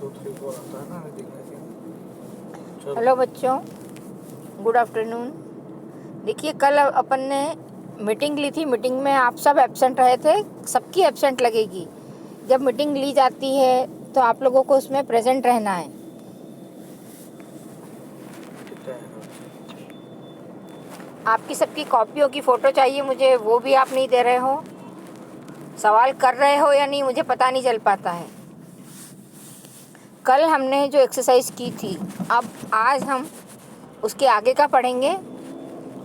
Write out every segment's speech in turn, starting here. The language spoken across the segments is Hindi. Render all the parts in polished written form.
आता है ना दिखने से। हेलो बच्चों, गुड आफ्टरनून। देखिए, कल अपन ने मीटिंग ली थी। मीटिंग में आप सब एब्सेंट रहे थे। सबकी एब्सेंट लगेगी। जब मीटिंग ली जाती है तो आप लोगों को उसमें प्रेजेंट रहना है। आपकी सबकी कॉपियों की फ़ोटो चाहिए मुझे, वो भी आप नहीं दे रहे हो। सवाल कर रहे हो या नहीं मुझे पता नहीं चल पाता है। कल हमने जो एक्सरसाइज की थी, अब आज हम उसके आगे का पढ़ेंगे।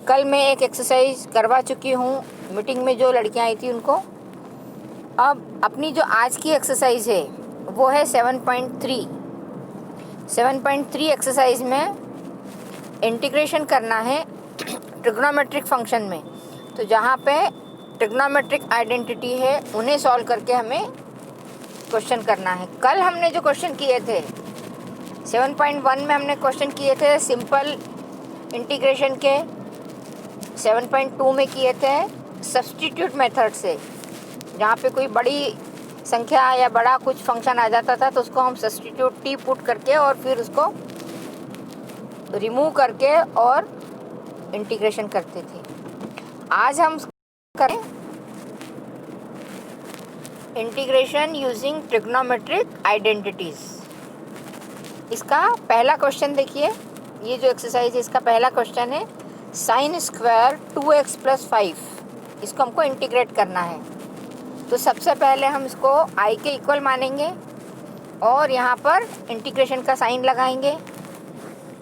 कल मैं एक एक्सरसाइज करवा चुकी हूँ मीटिंग में जो लड़कियाँ आई थी उनको। अब अपनी जो आज की एक्सरसाइज है वो है 7.3। 7.3 एक्सरसाइज में इंटीग्रेशन करना है ट्रिग्नोमेट्रिक फंक्शन में। तो जहाँ पे ट्रिग्नोमेट्रिक आइडेंटिटी है उन्हें सॉल्व करके हमें क्वेश्चन करना है। कल हमने जो क्वेश्चन किए थे 7.1 में हमने क्वेश्चन किए थे सिंपल इंटीग्रेशन के। 7.2 में किए थे सब्स्टिट्यूट मेथड से, जहाँ पे कोई बड़ी संख्या या बड़ा कुछ फंक्शन आ जाता था तो उसको हम सब्स्टिट्यूट टी पुट करके और फिर उसको रिमूव करके और इंटीग्रेशन करते थे। आज हम करें इंटीग्रेशन यूजिंग ट्रिग्नोमेट्रिक आइडेंटिटीज। इसका पहला क्वेश्चन देखिए, ये जो एक्सरसाइज है इसका पहला क्वेश्चन है साइन स्क्वायर 2x + 5। इसको हमको इंटीग्रेट करना है। तो सबसे पहले हम इसको i के इक्वल मानेंगे और यहाँ पर इंटीग्रेशन का साइन लगाएंगे।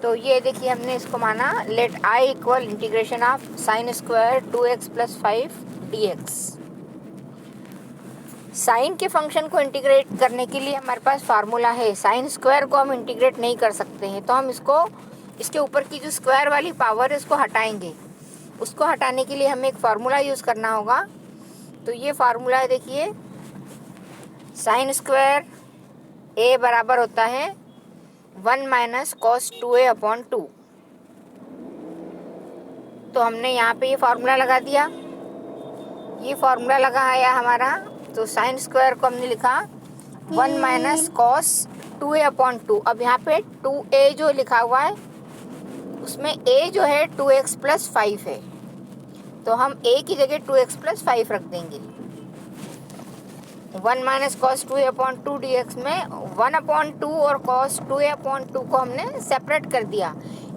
तो ये देखिए हमने इसको माना let i equal integration of sine square 2x + 5 dx। Sine के फंक्शन को इंटीग्रेट करने के लिए हमारे पास फार्मूला है। साइन स्क्वायर को हम इंटीग्रेट नहीं कर सकते हैं, तो हम इसको इसके ऊपर की जो स्क्वायर वाली पावर है उसको हटाएंगे। उसको हटाने के लिए हमें एक फार्मूला यूज़ करना होगा। तो ये फार्मूला है, देखिए साइन स्क्वायर a बराबर होता है 1 - cos 2a/2। तो हमने यहाँ पे ये फार्मूला लगा दिया। ये फार्मूला लगा आया हमारा। तो साइन स्क्वायर को हमने लिखा 1 - cos 2a/2। अब यहाँ पे 2a जो लिखा हुआ है उसमें a जो है 2x + 5 है, तो हम a की जगह 2x + 5 रख देंगे। 1 - cos 2a/2 dx में 1/2 और cos 2a/2 को हमने सेपरेट कर दिया।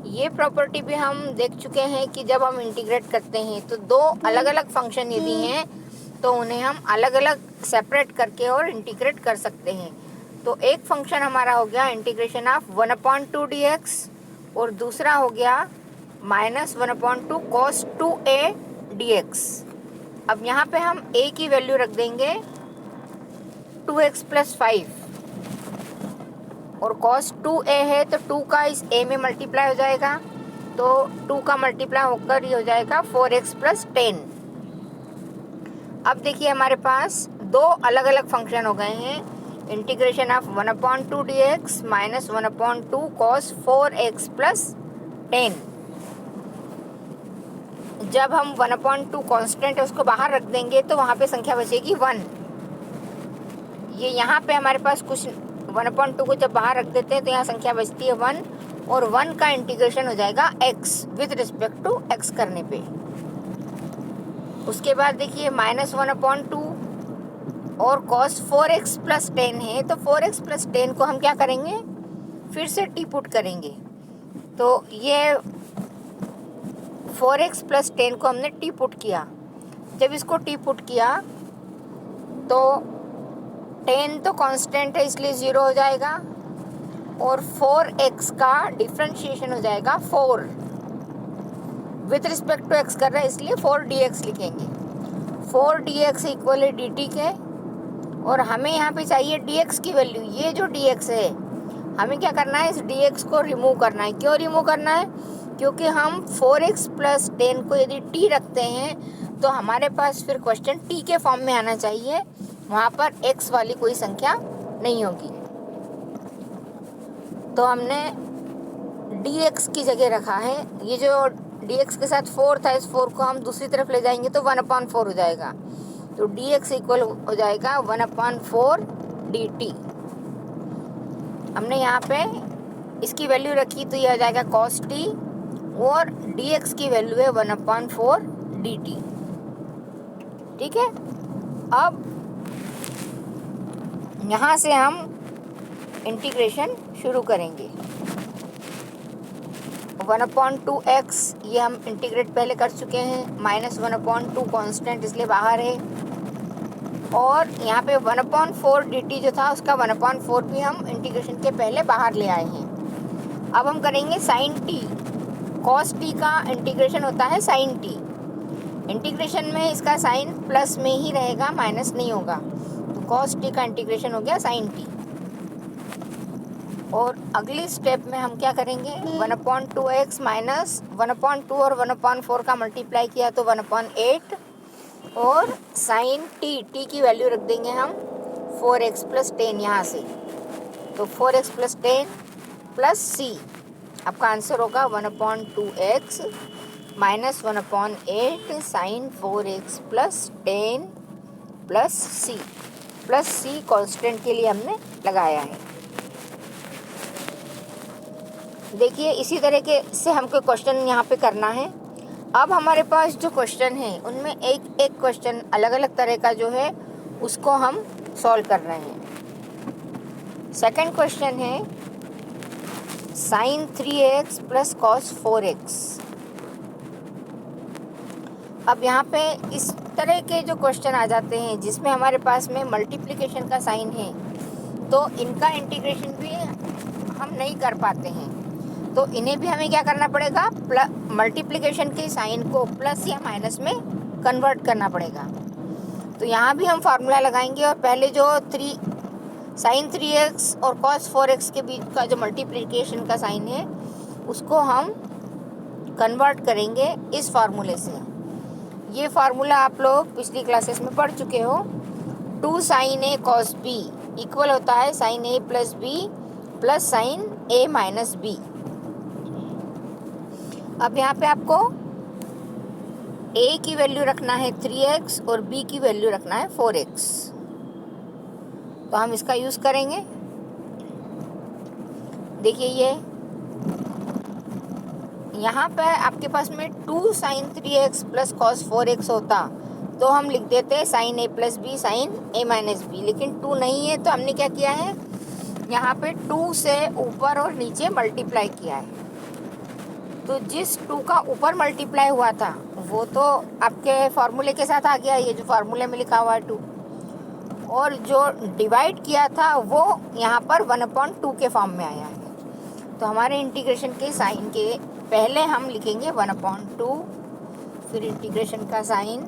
ये प्रॉपर्टी भी हम देख चुके हैं कि जब हम इंटीग्रेट करते हैं तो दो अलग अलग फंक्शन यदि हैं तो उन्हें हम अलग अलग सेपरेट करके और इंटीग्रेट कर सकते हैं। तो एक फंक्शन हमारा हो गया इंटीग्रेशन ऑफ 1/2 dx और दूसरा हो गया -1/2 cos 2a dx। अब यहाँ पे हम a की वैल्यू रख देंगे 2x + 5 और cos 2a है तो 2 का इस a में मल्टीप्लाई हो जाएगा, तो 2 का मल्टीप्लाई होकर ये हो जाएगा 4x + 10। अब देखिए हमारे पास दो अलग अलग फंक्शन हो गए हैं। Integration of 1/2 dx -1/2 cos 4x + 10। जब हम 1/2 कांस्टेंट है उसको बाहर रख देंगे तो वहाँ पे संख्या बचेगी 1। ये यहाँ पे हमारे पास कुछ 1/2 को जब बाहर रख देते हैं तो यहाँ संख्या बचती है 1 और 1 का इंटीग्रेशन हो जाएगा x with respect to x करने पे। उसके बाद देखिए -1/2 और cos 4x + 10 है, तो 4x + 10 को हम क्या करेंगे, फिर से टी पुट करेंगे। तो ये 4x + 10 को हमने टी पुट किया। जब इसको टी पुट किया तो 10 तो कांस्टेंट है इसलिए 0 हो जाएगा और 4x का डिफ्रेंशिएशन हो जाएगा 4। विथ रिस्पेक्ट टू x कर रहे हैं इसलिए 4 dx लिखेंगे। 4 dx इक्वल है dt के और हमें यहाँ पे चाहिए dx की वैल्यू। ये जो dx है हमें क्या करना है, इस dx को रिमूव करना है। क्यों रिमूव करना है, क्योंकि हम 4x + 10 को यदि t रखते हैं तो हमारे पास फिर क्वेश्चन t के फॉर्म में आना चाहिए, वहाँ पर x वाली कोई संख्या नहीं होगी। तो हमने dx की जगह रखा है। ये जो dx के साथ 4 था, इस 4 को हम दूसरी तरफ ले जाएंगे तो 1/4 हो जाएगा। तो dx इक्वल हो जाएगा 1/4 dt। हमने यहाँ पे इसकी वैल्यू रखी तो ये आ जाएगा cos t, और dx की वैल्यू है 1/4 dt। ठीक है, अब यहाँ से हम इंटीग्रेशन शुरू करेंगे। 1/2x ये हम इंटीग्रेट पहले कर चुके हैं, -1/2 कांस्टेंट इसलिए बाहर है, और यहाँ पे 1/4 dt जो था उसका 1/4 भी हम इंटीग्रेशन के पहले बाहर ले आए हैं। अब हम करेंगे sin t। cos t का इंटीग्रेशन होता है sin t। इंटीग्रेशन में इसका साइन प्लस में ही रहेगा, माइनस नहीं होगा, तो cos t का इंटीग्रेशन हो गया sin t। और अगली स्टेप में हम क्या करेंगे, 1/2x माइनस 1/2 और 1/4 का मल्टीप्लाई किया तो 1/8, और साइन t की वैल्यू रख देंगे हम 4x + 10 यहाँ से, तो 4x + 10 + c। आपका आंसर होगा 1/2x minus 1/8 sign 4x + 10 + c constant के लिए हमने लगाया है। देखिए इसी तरीके से हमको क्वेश्चन यहाँ पे करना है। अब हमारे पास जो क्वेश्चन है उनमें एक एक क्वेश्चन अलग अलग तरह का जो है उसको हम सॉल्व कर रहे हैं। सेकंड क्वेश्चन है sin 3x + cos 4x। अब यहाँ पे इस तरह के जो क्वेश्चन आ जाते हैं जिसमें हमारे पास में मल्टीप्लिकेशन का साइन है, तो इनका इंटीग्रेशन भी हम नहीं कर पाते हैं, तो इन्हें भी हमें क्या करना पड़ेगा, मल्टीप्लिकेशन के साइन को प्लस या माइनस में कन्वर्ट करना पड़ेगा। तो यहाँ भी हम फार्मूला लगाएंगे, और पहले जो sin 3x और cos 4x के बीच का जो मल्टीप्लिकेशन का साइन है उसको हम कन्वर्ट करेंगे इस फार्मूले से। ये फार्मूला आप लोग पिछली क्लासेस में पढ़ चुके हो। 2 sin a cos b equal होता है sin a + b + sin a - b। अब यहाँ पे आपको a की वैल्यू रखना है 3x और b की वैल्यू रखना है 4x, तो हम इसका यूज़ करेंगे। देखिए ये यहाँ पे आपके पास में 2 sin 3x + cos 4x होता तो हम लिख देते sin a + b sin a - b, लेकिन 2 नहीं है तो हमने क्या किया है, यहाँ पे 2 से ऊपर और नीचे मल्टीप्लाई किया है। तो जिस 2 का ऊपर मल्टीप्लाई हुआ था वो तो आपके फार्मूले के साथ आ गया, ये जो फार्मूले में लिखा हुआ है 2, और जो डिवाइड किया था वो यहाँ पर 1/2 के फॉर्म में आया है। तो हमारे इंटीग्रेशन के साइन के पहले हम लिखेंगे 1/2, फिर इंटीग्रेशन का साइन,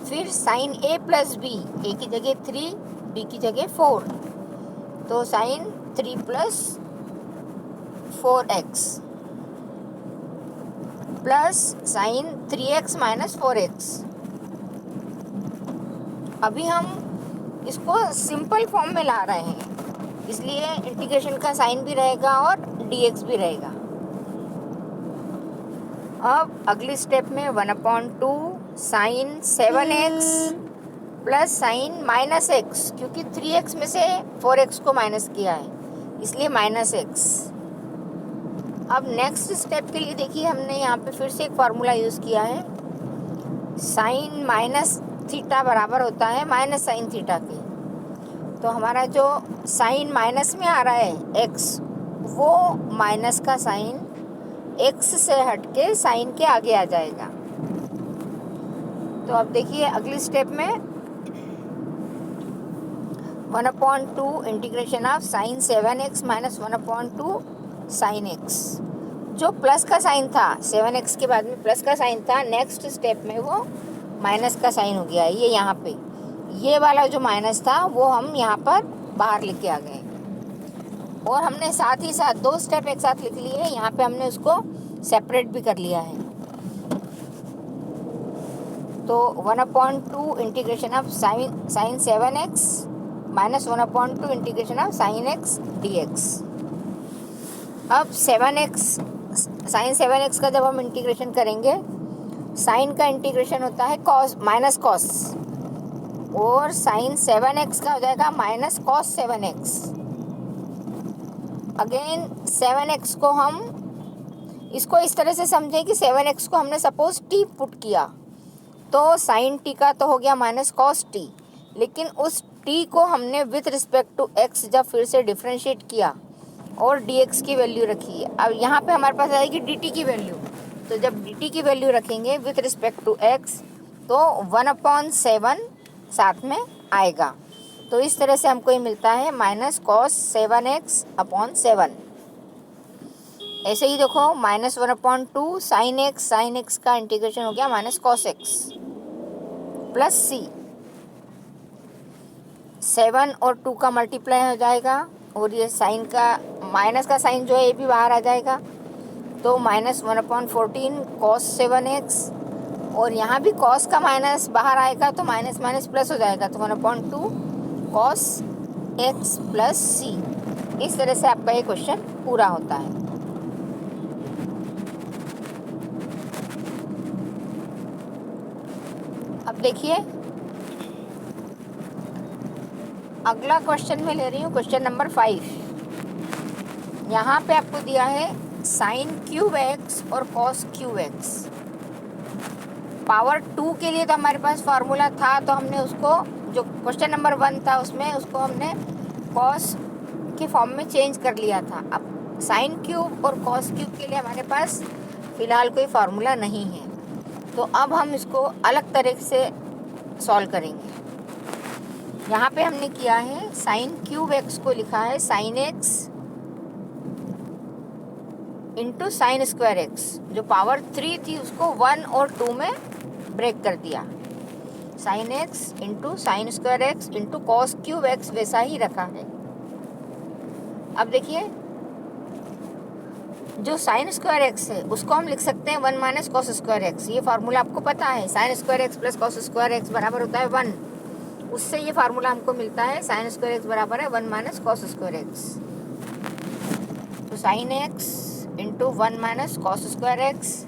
फिर sin a + b, a की जगह 3, b की जगह 4, तो sin 3 + 4x plus sin 3x - 4x। अभी हम इसको सिंपल फॉर्म में ला रहे हैं, इसलिए इंटीग्रेशन का साइन भी रहेगा और dx भी रहेगा। अब अगली स्टेप में 1/2 sin 7x + sin -x, क्योंकि 3x में से 4x को माइनस किया है इसलिए -x। अब नेक्स्ट स्टेप के लिए देखिए हमने यहाँ पे फिर से एक फार्मूला यूज़ किया है, sin -θ बराबर होता है -sin θ के। तो हमारा जो साइन माइनस में आ रहा है x, वो माइनस का साइन x से हट के साइन के आगे आ जाएगा। तो अब देखिए अगली स्टेप में 1/2 integration of sin 7x - 1/2 sin x। जो प्लस का साइन था, 7x के बाद में प्लस का साइन था, नेक्स्ट स्टेप में वो माइनस का साइन हो गया है। ये यहाँ पे ये वाला जो माइनस था वो हम यहाँ पर बाहर लिख के आ गए, और हमने साथ ही साथ 2 स्टेप एक साथ लिख लिए हैं। यहाँ पे हमने उसको सेपरेट भी कर लिया है। तो 1/2 integration of sin 7x - 1/2 integration of sin x dx। अब sin 7x का जब हम इंटीग्रेशन करेंगे, साइन का इंटीग्रेशन होता है cos -cos, और sin 7x का हो जाएगा -cos 7x। अगेन 7x को हम इसको इस तरह से समझें कि 7x को हमने सपोज t पुट किया तो साइन t का तो हो गया माइनस कॉस t, लेकिन उस t को हमने विथ रिस्पेक्ट टू x जब फिर से डिफ्रेंशिएट किया और dx की वैल्यू रखी है। अब यहाँ पे हमारे पास आएगी dt की वैल्यू, तो जब dt की वैल्यू रखेंगे विथ रिस्पेक्ट टू x तो 1/7 साथ में आएगा। तो इस तरह से हमको ये मिलता है माइनस कॉस 7x/7। ऐसे ही देखो -1/2 साइन एक्स का इंटीग्रेशन हो गया minus cos x plus c। 7 और 2 का मल्टीप्लाई हो जाएगा और ये साइन का माइनस का साइन जो है ये भी बाहर आ जाएगा, तो -1/14 कॉस 7x, और यहाँ भी कॉस का माइनस बाहर आएगा तो माइनस माइनस प्लस हो जाएगा, तो 1/2 कॉस x प्लस c। इस तरह से आपका ये क्वेश्चन पूरा होता है। अब देखिए अगला क्वेश्चन मैं ले रही हूँ, क्वेश्चन नंबर 5। यहाँ पे आपको दिया है साइन क्यूब एक्स और कॉस क्यूब एक्स। पावर 2 के लिए तो हमारे पास फार्मूला था, तो हमने उसको जो क्वेश्चन नंबर 1 था उसमें उसको हमने कॉस के फॉर्म में चेंज कर लिया था। अब साइन क्यूब और कॉस क्यूब के लिए हमारे पास फ़िलहाल कोई फार्मूला नहीं है, तो अब हम इसको अलग तरीके से सॉल्व करेंगे। यहाँ पे हमने किया है साइन क्यूब एक्स को लिखा है sine x into sine square x, जो पावर 3 थी उसको 1 और 2 में ब्रेक कर दिया। Sine x into sine square x into cos cube x वैसा ही रखा है। अब देखिए जो साइन स्क्वायर एक्स है उसको हम लिख सकते हैं 1 माइनस कॉस स्क्वायर एक्स। ये फार्मूला आपको पता है, sine square x plus cos square x बराबर होता है 1। उससे ये फार्मूला हमको मिलता है साइन स्क्वायर एक्स बराबर है 1 माइनस कॉस स्क्वायर एक्स। तो sine x into 1 minus cos square x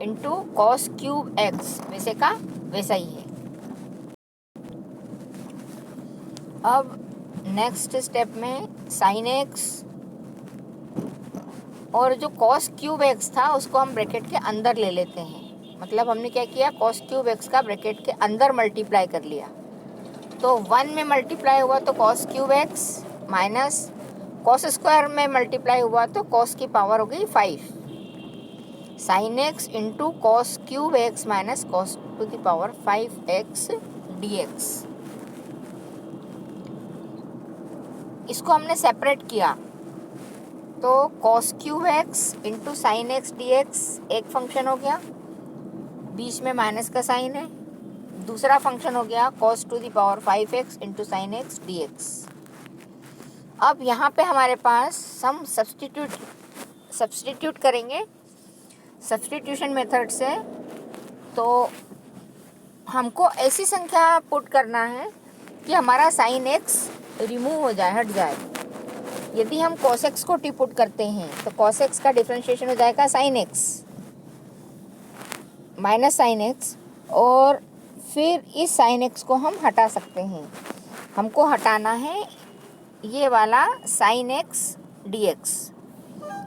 into cos cube x वैसे का वैसा ही है। अब नेक्स्ट स्टेप में साइन एक्स और जो कॉस क्यूब एक्स था उसको हम ब्रैकेट के अंदर ले लेते हैं। मतलब हमने क्या किया, कॉस क्यूब एक्स का ब्रैकेट के अंदर मल्टीप्लाई कर लिया, तो 1 में मल्टीप्लाई हुआ तो cos cube x minus cos square में मल्टीप्लाई हुआ तो कॉस की पावर हो गई 5। Sine x into cos cube x minus cos to the power 5x dx। इसको हमने सेपरेट किया तो cos cube x into sine x d x एक फंक्शन हो गया, बीच में माइनस का साइन है। दूसरा फंक्शन हो गया cos to the power 5x into sine x d x. अब यहाँ पे हमारे पास हम सब्स्टिट्यूट करेंगे सब्स्टिट्यूशन मेथड से। तो हमको ऐसी संख्या पुट करना है कि हमारा साइन एक्स रिमूव हो जाए, हट जाए। यदि हम कॉस एक्स को टी पुट करते हैं तो कॉस एक्स का डिफरेंशिएशन हो जाएगा sine x minus sine x, और फिर इस साइन एक्स को हम हटा सकते हैं। हमको हटाना है ये वाला साइन एक्स डी एक्स,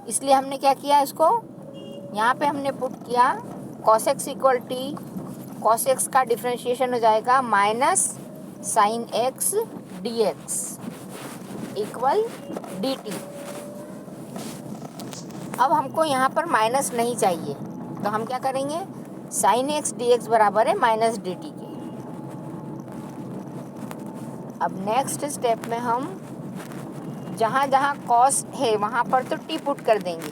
इसलिए हमने क्या किया, इसको यहाँ पे हमने पुट किया cos x equal T, cos x का डिफरेंशिएशन हो जाएगा minus sign x d x equal D T. अब हमको यहाँ पर माइनस नहीं चाहिए, तो हम क्या करेंगे, साइन एक्स डी एक्स बराबर है माइनस डी टी के। अब नेक्स्ट स्टेप में हम जहाँ जहाँ कॉस है वहाँ पर तो टी पुट कर देंगे,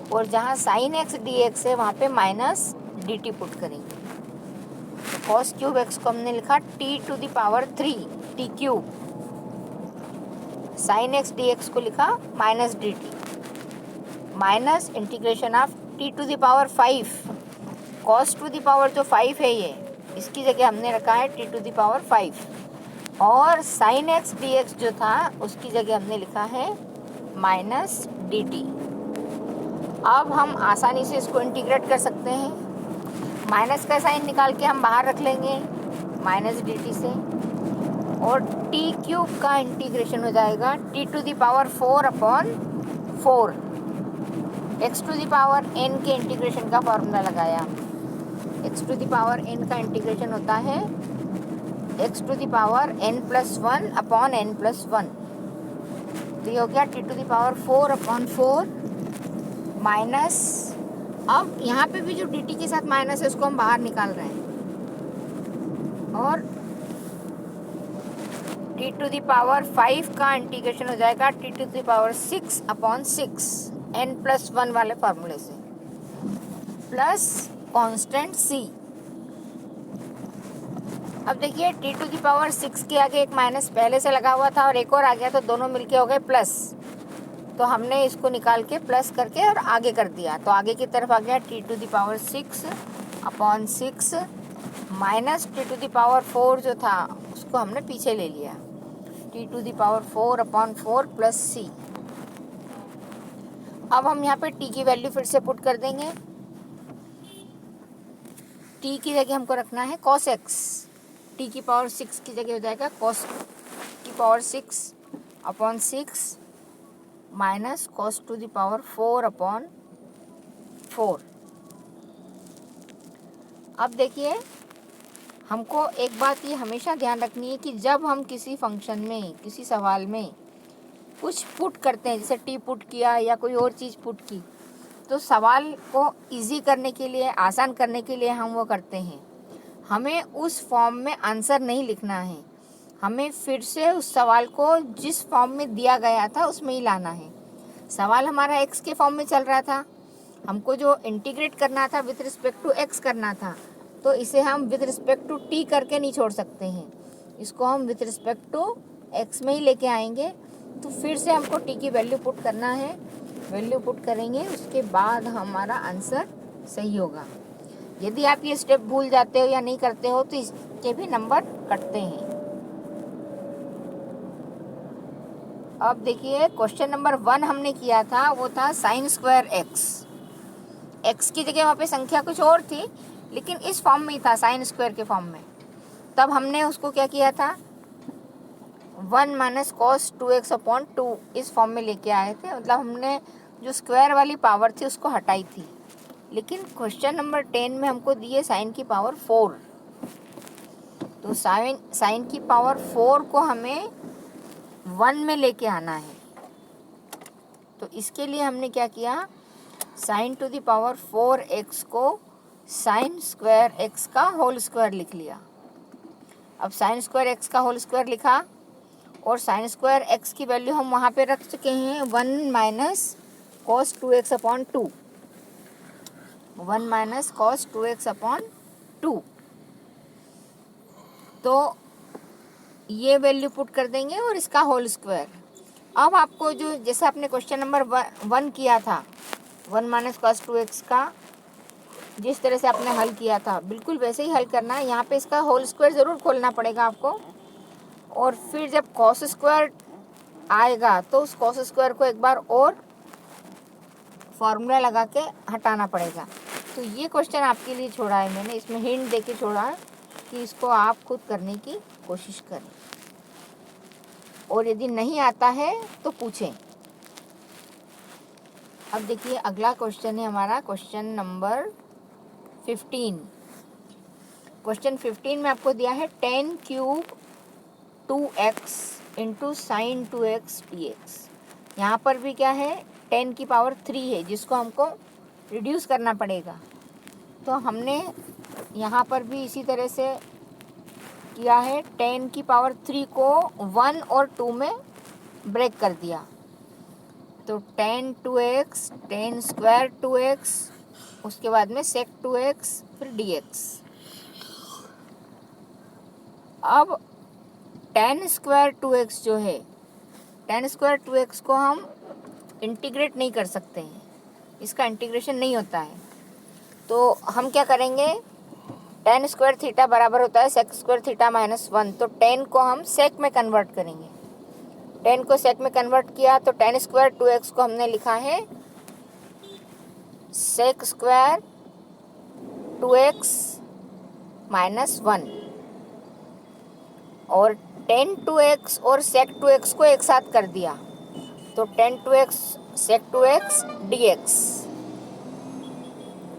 और जहाँ साइन एक्स डी एक्स है वहाँ पे माइनस डी टी पुट करेंगे। कॉस क्यूब एक्स को हमने लिखा t to the power 3 t cube, sine x d x को लिखा minus d t, minus integration of t to the power 5, cos to the power जो 5 है ये, इसकी जगह हमने रखा है टी टू द पावर 5, और साइन एक्स डी एक्स जो था उसकी जगह हमने लिखा है माइनस डी टी। अब हम आसानी से इसको इंटीग्रेट कर सकते हैं। माइनस का साइन निकाल के हम बाहर रख लेंगे माइनस डी टी से, और टी क्यूब का इंटीग्रेशन हो जाएगा t to the power 4 upon 4। X to the power n के इंटीग्रेशन का फॉर्मूला लगाया। X to the power n का इंटीग्रेशन होता है x to the power n plus 1 upon n plus 1। तो ये हो गया t to the power 4 upon 4 minus, अब यहाँ पे भी जो डी टी के साथ माइनस है उसको हम बाहर निकाल रहे हैं, और टी टू द पावर 5 का इंटीग्रेशन हो जाएगा t to the power 6 upon 6 n plus 1 वाले फार्मूले से, प्लस कांस्टेंट सी। अब देखिए टी टू द पावर 6 के आगे एक माइनस पहले से लगा हुआ था और एक और आ गया, तो दोनों मिलके हो गए प्लस। तो हमने इसको निकाल के प्लस करके और आगे कर दिया, तो आगे की तरफ आ गया t to the power 6 upon 6 minus t to the power 4 जो था उसको हमने पीछे ले लिया, t to the power 4 upon 4 plus c. अब हम यहाँ पे टी की वैल्यू फिर से पुट कर देंगे। टी की जगह हमको रखना है कॉस एक्स, टी की पावर 6 की जगह हो जाएगा कॉस की power 6 upon 6 minus cos to the power 4 upon 4। अब देखिए हमको एक बात ये हमेशा ध्यान रखनी है कि जब हम किसी फंक्शन में, किसी सवाल में कुछ पुट करते हैं, जैसे टी पुट किया या कोई और चीज़ पुट की, तो सवाल को इजी करने के लिए, आसान करने के लिए हम वो करते हैं। हमें उस फॉर्म में आंसर नहीं लिखना है, हमें फिर से उस सवाल को जिस फॉर्म में दिया गया था उसमें ही लाना है। सवाल हमारा एक्स के फॉर्म में चल रहा था, हमको जो इंटीग्रेट करना था विथ रिस्पेक्ट टू एक्स करना था, तो इसे हम विथ रिस्पेक्ट टू टी करके नहीं छोड़ सकते हैं, इसको हम विथ रिस्पेक्ट टू एक्स में ही लेके आएंगे। तो फिर से हमको टी की वैल्यू पुट करना है, वैल्यू पुट करेंगे, उसके बाद हमारा आंसर सही होगा। यदि आप ये स्टेप भूल जाते हो या नहीं करते हो तो इसके भी नंबर कटते हैं। अब देखिए क्वेश्चन नंबर 1 हमने किया था, वो था साइन स्क्वायर एक्स। एक्स की जगह वहाँ पे संख्या कुछ और थी, लेकिन इस फॉर्म में ही था, साइन स्क्वायर के फॉर्म में। तब हमने उसको क्या किया था, 1 माइनस कॉस 2x अपॉन 2 इस फॉर्म में लेके आए थे, मतलब हमने जो स्क्वायर वाली पावर थी उसको हटाई थी। लेकिन क्वेश्चन नंबर 10 में हमको दिए साइन की पावर 4, तो साइन की पावर 4 को हमें 1 में लेके आना है। तो इसके लिए हमने क्या किया, sign to the power 4x को साइन स्क्वायर x का होल स्क्वायर लिख लिया। अब साइन स्क्वायर x का होल स्क्वायर लिखा, और साइन स्क्वायर x की वैल्यू हम वहाँ पे रख चुके हैं 1 minus cos 2x upon 2, 1 minus cos 2x upon 2। तो ये वैल्यू पुट कर देंगे और इसका होल स्क्वायर। अब आपको जो जैसे आपने क्वेश्चन नंबर 1 किया था, 1 माइनस कॉस 2x का जिस तरह से आपने हल किया था बिल्कुल वैसे ही हल करना है। यहाँ पे इसका होल स्क्वायर ज़रूर खोलना पड़ेगा आपको, और फिर जब कॉस स्क्वायर आएगा तो उस कॉस स्क्वायर को एक बार और फॉर्मूला लगा के हटाना पड़ेगा। तो ये क्वेश्चन आपके लिए छोड़ा है मैंने, इसमें हिंट दे के छोड़ा है कि इसको आप खुद करने की कोशिश करें, और यदि नहीं आता है तो पूछें। अब देखिए अगला क्वेश्चन है हमारा क्वेश्चन नंबर 15। क्वेश्चन 15 में आपको दिया है 10 cube 2x into sine 2x dx। यहाँ पर भी क्या है, 10 की पावर 3 है जिसको हमको रिड्यूस करना पड़ेगा। तो हमने यहाँ पर भी इसी तरह से किया है, 10 की पावर 3 को 1 और 2 में ब्रेक कर दिया। तो 10 2x, 10 स्क्वायर 2x, उसके बाद में sec 2x, फिर dx। अब 10 स्क्वायर 2x जो है, 10 स्क्वायर 2x को हम इंटीग्रेट नहीं कर सकते हैं, इसका इंटीग्रेशन नहीं होता है। तो हम क्या करेंगे, 10 स्क्वायर थीटा बराबर होता है sec स्क्वायर थीटा माइनस 1, तो 10 को हम sec में कन्वर्ट करेंगे। 10 को sec में कन्वर्ट किया तो 10 स्क्वायर 2x को हमने लिखा है sec स्क्वायर 2x माइनस 1, और tan 2x और sec 2x को एक साथ कर दिया तो tan 2x sec 2x dx।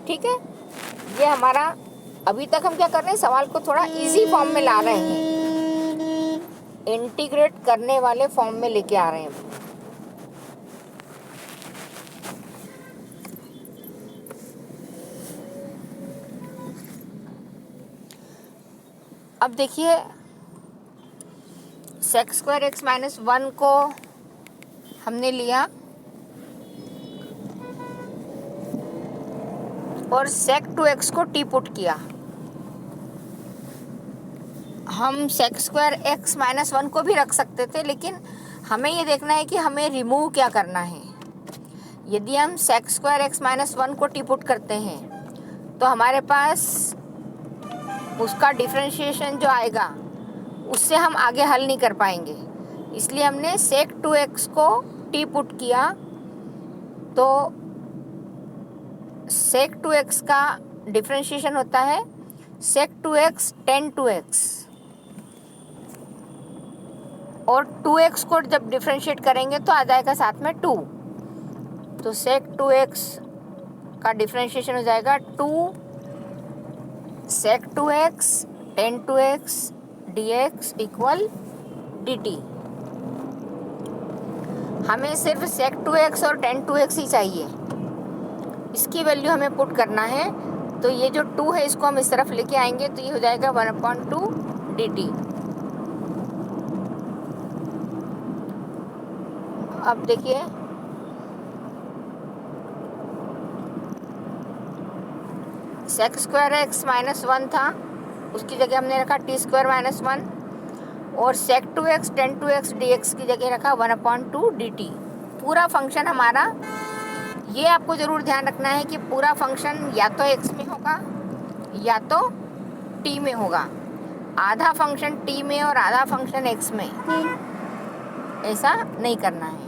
ठीक है, ये हमारा अभी तक हम क्या कर रहे हैं, सवाल को थोड़ा इजी फॉर्म में ला रहे हैं, इंटीग्रेट करने वाले फॉर्म में लेके आ रहे हैं। अब देखिए sec स्क्वायर x माइनस 1 को हमने लिया और sec 2x को टी पुट किया। हम sec स्क्वायर x माइनस 1 को भी रख सकते थे, लेकिन हमें ये देखना है कि हमें रिमूव क्या करना है। यदि हम sec स्क्वायर x माइनस 1 को टी पुट करते हैं तो हमारे पास उसका डिफरेंशिएशन जो आएगा उससे हम आगे हल नहीं कर पाएंगे, इसलिए हमने sec 2x को टी पुट किया तो sec 2x का डिफरेंशिएशन होता है sec 2x tan 2x, और 2x को जब डिफरेंशिएट करेंगे तो आ जाएगा साथ में 2, तो sec 2x का डिफरेंशिएशन हो जाएगा 2 sec 2x tan 2x dx equal dt। हमें सिर्फ sec 2x और tan 2x ही चाहिए, इसकी वैल्यू हमें पुट करना है। तो ये जो 2 है इसको हम इस तरफ लेके आएंगे तो ये हो जाएगा 1/2 dt। अब देखिए sec स्क्वायर x माइनस 1 था, उसकी जगह हमने रखा t स्क्वायर माइनस 1, और sec 2x tan 2x dx की जगह रखा 1/2 dt। पूरा फंक्शन हमारा, ये आपको ज़रूर ध्यान रखना है कि पूरा फंक्शन या तो x में होगा या तो t में होगा। आधा फंक्शन t में और आधा फंक्शन x में, ऐसा नहीं करना है।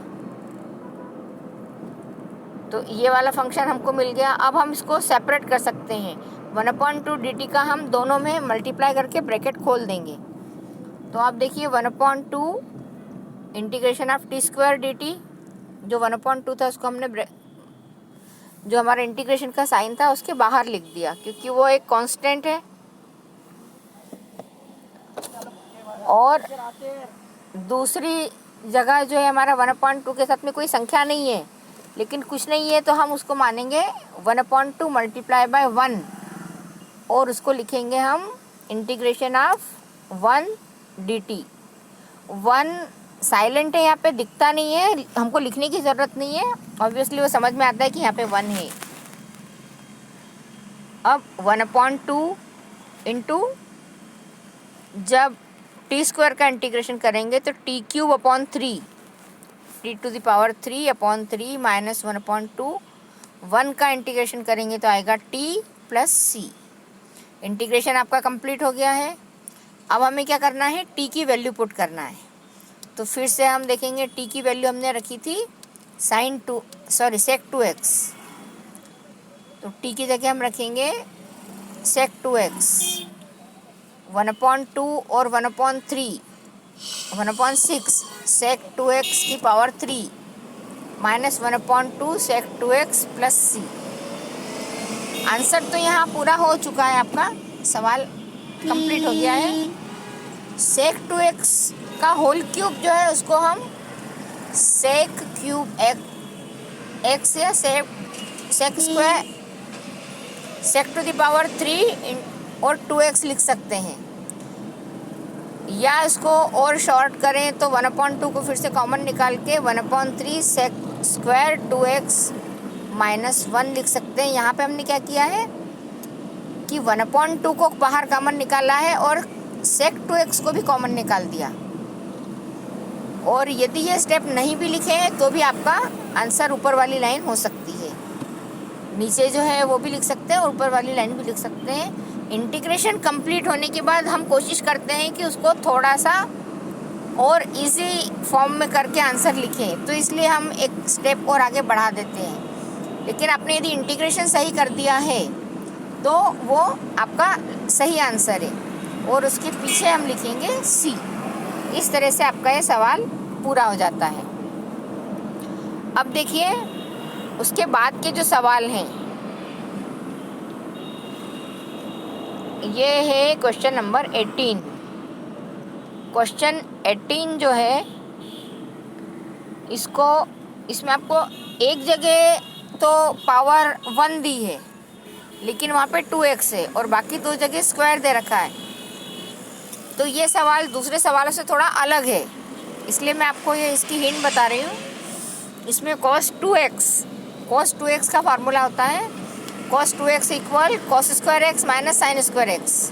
तो ये वाला फंक्शन हमको मिल गया। अब हम इसको सेपरेट कर सकते हैं, 1/2 dt का हम दोनों में मल्टीप्लाई करके ब्रैकेट खोल देंगे। तो आप देखिए 1/2 integration of T square dt, जो 1/2 था उसको हमने जो हमारा इंटीग्रेशन का साइन था उसके बाहर लिख दिया, क्योंकि वो एक कांस्टेंट है। और दूसरी जगह जो है हमारा 1/2 के साथ में कोई संख्या नहीं है, लेकिन कुछ नहीं है तो हम उसको मानेंगे 1/2 मल्टीप्लाई बाय 1, और उसको लिखेंगे हम इंटीग्रेशन ऑफ 1 dt। 1 साइलेंट है, यहाँ पे दिखता नहीं है, हमको लिखने की ज़रूरत नहीं है, ऑब्वियसली वो समझ में आता है कि यहाँ पे 1 है। अब 1/2 इंटू, जब टी स्क्वायर का इंटीग्रेशन करेंगे तो t³ t to the power 3/3 minus 1/2, 1 का इंटीग्रेशन करेंगे तो आएगा t प्लस c। इंटीग्रेशन आपका कंप्लीट हो गया है। अब हमें क्या करना है, t की वैल्यू पुट करना है। तो फिर से हम देखेंगे, t की वैल्यू हमने रखी थी sec 2x, तो t की जगह हम रखेंगे sec 2x, 1/2 और 1/3 1/6 sec 2x की power 3 minus 1/2 sec 2x plus c। Answer तो यहाँ पूरा हो चुका है, आपका सवाल कंप्लीट हो गया है। sec 2x का होल क्यूब जो है उसको हम sec क्यूब x या sec square sec to the power 3 और 2x लिख सकते हैं, या इसको और शॉर्ट करें तो 1/2 को फिर से कॉमन निकाल के 1/3 sec स्क्वायर 2x माइनस 1 लिख सकते हैं। यहाँ पे हमने क्या किया है कि 1/2 को बाहर कॉमन निकाला है और sec 2x को भी कॉमन निकाल दिया। और यदि ये स्टेप नहीं भी लिखे हैं तो भी आपका आंसर ऊपर वाली लाइन हो सकती है, नीचे जो है वो भी लिख सकते हैं और ऊपर वाली लाइन भी लिख सकते हैं। इंटीग्रेशन कंप्लीट होने के बाद हम कोशिश करते हैं कि उसको थोड़ा सा और इजी फॉर्म में करके आंसर लिखें, तो इसलिए हम एक स्टेप और आगे बढ़ा देते हैं। लेकिन आपने यदि इंटीग्रेशन सही कर दिया है तो वो आपका सही आंसर है, और उसके पीछे हम लिखेंगे सी। इस तरह से आपका ये सवाल पूरा हो जाता है। अब देखिए उसके बाद के जो सवाल हैं, ये है क्वेश्चन नंबर 18। क्वेश्चन 18 जो है इसमें आपको एक जगह तो पावर 1 दी है, लेकिन वहाँ पे 2x है और बाकी 2 जगह स्क्वायर दे रखा है। तो ये सवाल दूसरे सवालों से थोड़ा अलग है, इसलिए मैं आपको ये इसकी हिंट बता रही हूँ। इसमें cos 2x का फार्मूला होता है cos 2x equal cos square x minus sine square x।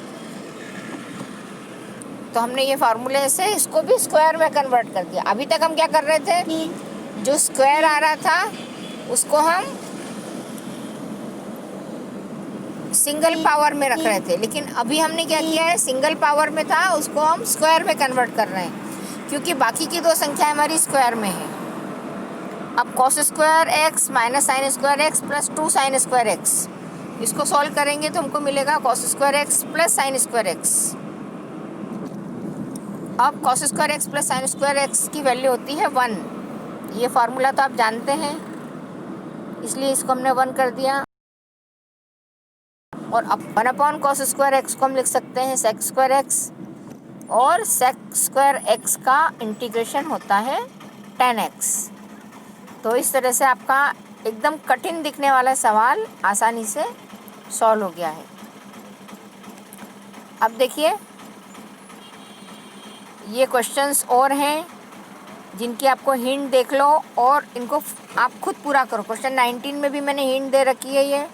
तो हमने ये फार्मूले से इसको भी स्क्वायर में कन्वर्ट कर दिया। अभी तक हम क्या कर रहे थे, जो स्क्वायर आ रहा था उसको हम सिंगल पावर में रख रहे थे, लेकिन अभी हमने क्या किया है, सिंगल पावर में था उसको हम स्क्वायर में कन्वर्ट कर रहे हैं, क्योंकि बाकी की 2 संख्या हमारी स्क्वायर में है। अब cos square x minus sine square x plus 2 sine square x, इसको सॉल्व करेंगे तो हमको मिलेगा cos square x plus sine square x। अब cos square x plus sine square x की वैल्यू होती है 1। ये फार्मूला तो आप जानते हैं, इसलिए इसको हमने 1 कर दिया। और अब 1 cos स्क्वायर x को हम लिख सकते हैं sec स्क्वायर x, और sec स्क्वायर x का इंटीग्रेशन होता है tan x। तो इस तरह से आपका एकदम कठिन दिखने वाला सवाल आसानी से सॉल्व हो गया है। अब देखिए ये क्वेश्चंस और हैं जिनकी आपको हिंट देख लो और इनको आप खुद पूरा करो। क्वेश्चन 19 में भी मैंने हिंट दे रखी है। ये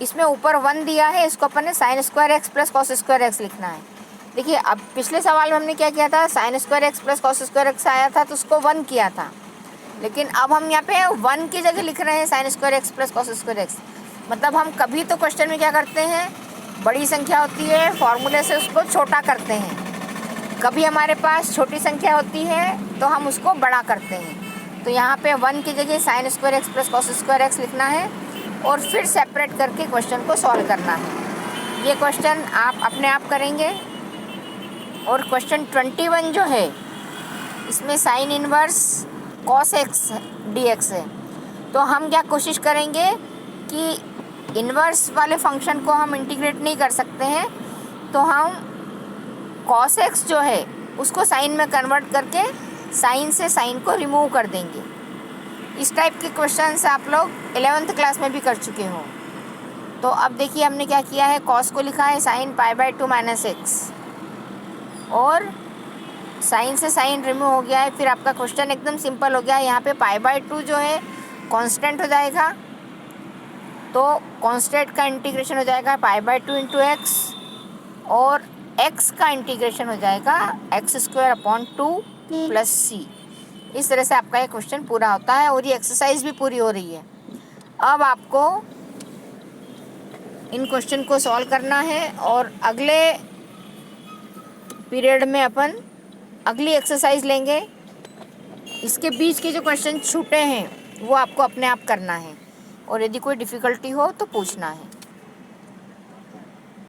इसमें ऊपर 1 दिया है, इसको अपन ने sine square x plus cos square x लिखना है। देखिए अब पिछले सवाल में हमने क्या किया था, sine square x plus cos square x आया था तो उसको 1 किया था, लेकिन अब हम यहाँ पे 1 की जगह लिख रहे हैं sine square x plus cos square x. मतलब हम कभी तो क्वेश्चन में क्या करते हैं, बड़ी संख्या होती है फॉर्मूले से उसको छोटा करते हैं, कभी हमारे पास छोटी संख्या होती है तो हम उसको बड़ा करते हैं। तो यहाँ पे 1 की जगह sine square x plus cos square x लिखना है और फिर सेपरेट करके क्वेश्चन को सॉल्व करना है। ये क्वेश्चन आप अपने आप करेंगे। और क्वेश्चन 21 जो है इसमें sine inverse cos x dx है। तो हम क्या कोशिश करेंगे कि इन्वर्स वाले फंक्शन को हम इंटीग्रेट नहीं कर सकते हैं, तो हम cos x जो है उसको साइन में कन्वर्ट करके साइन से साइन को रिमूव कर देंगे। इस टाइप के क्वेश्चंस आप लोग 11th क्लास में भी कर चुके हो। तो अब देखिए हमने क्या किया है, cos को लिखा है साइन π/2 माइनस एक्स और साइन से साइन रिमूव हो गया है। फिर आपका क्वेश्चन एकदम सिंपल हो गया। यहाँ पे π/2 जो है कांस्टेंट हो जाएगा, तो कांस्टेंट का इंटीग्रेशन हो जाएगा π/2 इंटू एक्स और x का इंटीग्रेशन हो जाएगा x² प्लस c। इस तरह से आपका ये क्वेश्चन पूरा होता है और ये एक्सरसाइज भी पूरी हो रही है। अब आपको इन क्वेश्चन को सॉल्व करना है और अगले पीरियड में अपन अगली एक्सरसाइज लेंगे। इसके बीच के जो क्वेश्चन छूटे हैं वो आपको अपने आप करना है और यदि कोई डिफ़िकल्टी हो तो पूछना है।